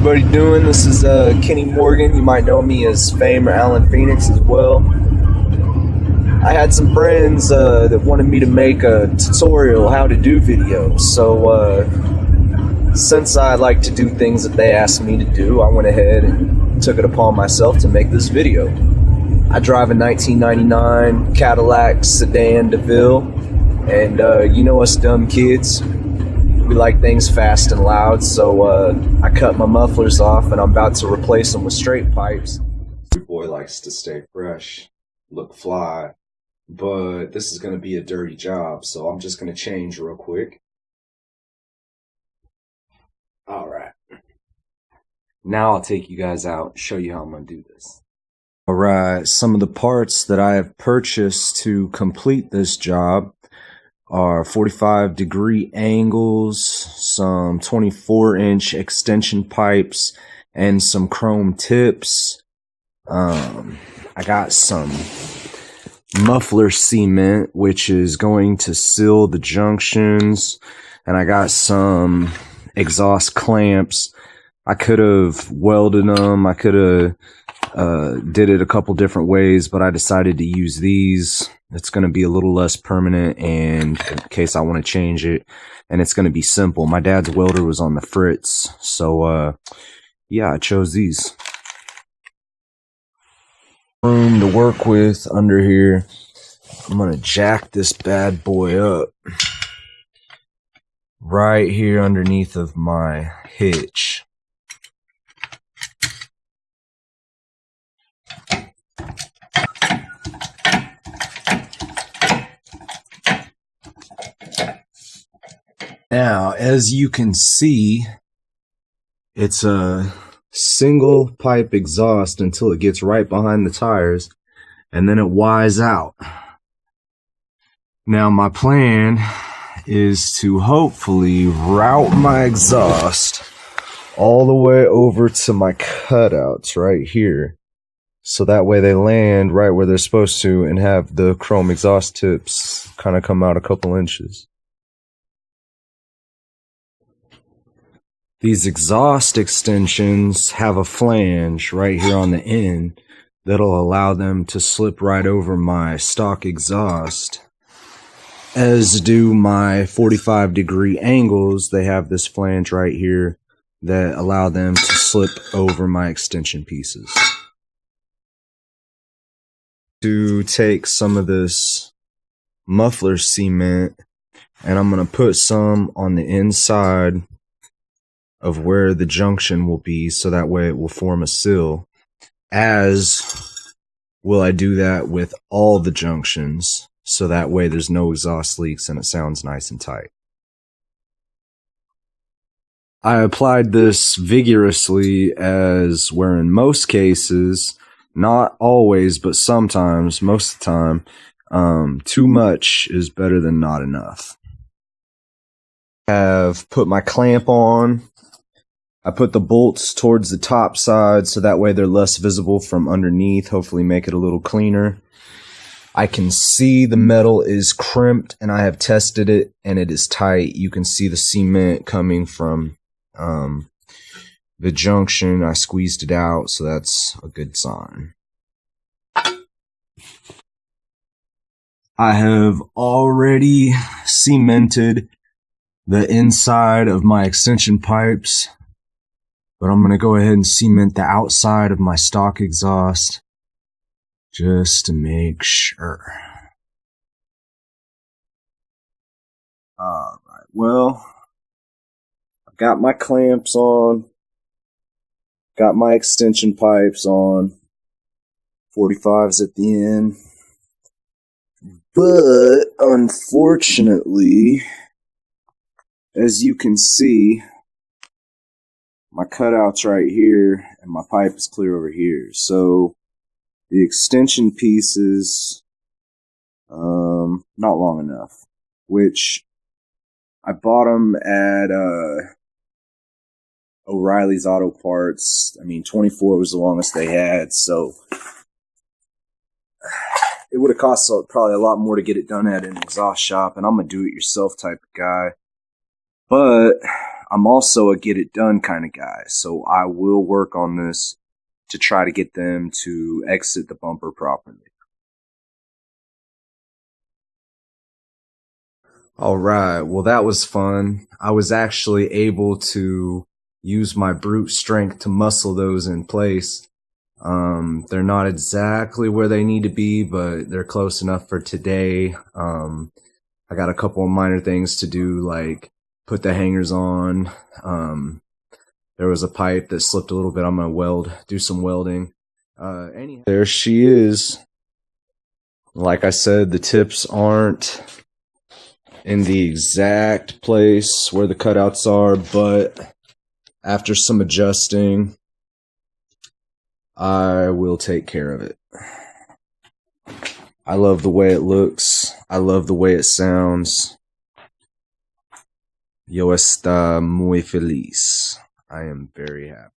everybody doing? This is Kenny Morgan. You might know me as Fame or Alan Phoenix as well. I had some friends that wanted me to make a tutorial how to do videos. So since I like to do things that they asked me to do, I went ahead and took it upon myself to make this video. I drive a 1999 Cadillac sedan DeVille, and you know us dumb kids, we like things fast and loud, so I cut my mufflers off and I'm about to replace them with straight pipes. Your boy likes to stay fresh, look fly, but this is going to be a dirty job, so I'm just going to change real quick. Alright. Now I'll take you guys out and show you how I'm going to do this. Alright, some of the parts that I have purchased to complete this job are 45-degree angles, some 24-inch extension pipes, and some chrome tips. I got some muffler cement, which is going to seal the junctions, and I got some exhaust clamps. I could have welded them, I could have did it a couple different ways, but I decided to use these. It's going to be a little less permanent, and in case I want to change it, and it's going to be simple. My dad's welder was on the Fritz, so yeah, I chose these. Room to work with under here. I'm going to jack this bad boy up right here underneath of my hitch. Now, as you can see, it's a single pipe exhaust until it gets right behind the tires, and then it Y's out. Now, my plan is to hopefully route my exhaust all the way over to my cutouts right here, so that way they land right where they're supposed to and have the chrome exhaust tips kind of come out a couple inches. These exhaust extensions have a flange right here on the end that'll allow them to slip right over my stock exhaust. As do my 45-degree angles, they have this flange right here that allow them to slip over my extension pieces. To take some of this muffler cement, and I'm going to put some on the inside of where the junction will be, so that way it will form a seal, as will I do that with all the junctions, so that way there's no exhaust leaks and it sounds nice and tight. I applied this vigorously, as where in most cases, not always, but sometimes, most of the time, too much is better than not enough. Have put my clamp on. I put the bolts towards the top side so that way they're less visible from underneath, hopefully make it a little cleaner. I can see the metal is crimped, and I have tested it and it is tight. You can see the cement coming from the junction. I squeezed it out, so that's a good sign. I have already cemented the inside of my extension pipes, but I'm going to go ahead and cement the outside of my stock exhaust just to make sure. Alright, well, I've got my clamps on, got my extension pipes on, 45s at the end, but unfortunately, as you can see, my cutout's right here, and my pipe is clear over here. So the extension pieces, not long enough, which I bought them at O'Reilly's Auto Parts. I mean, 24 was the longest they had, so it would have cost probably a lot more to get it done at an exhaust shop, and I'm a do-it-yourself type of guy. But I'm also a get it done kind of guy, so I will work on this to try to get them to exit the bumper properly. All right, well, that was fun. I was actually able to use my brute strength to muscle those in place. They're not exactly where they need to be, but they're close enough for today. I got a couple of minor things to do, like put the hangers on. There was a pipe that slipped a little bit. I'm gonna do some welding. There she is. Like I said, the tips aren't in the exact place where the cutouts are, but after some adjusting, I will take care of it. I love the way it looks. I love the way it sounds. Yo está muy feliz. I am very happy.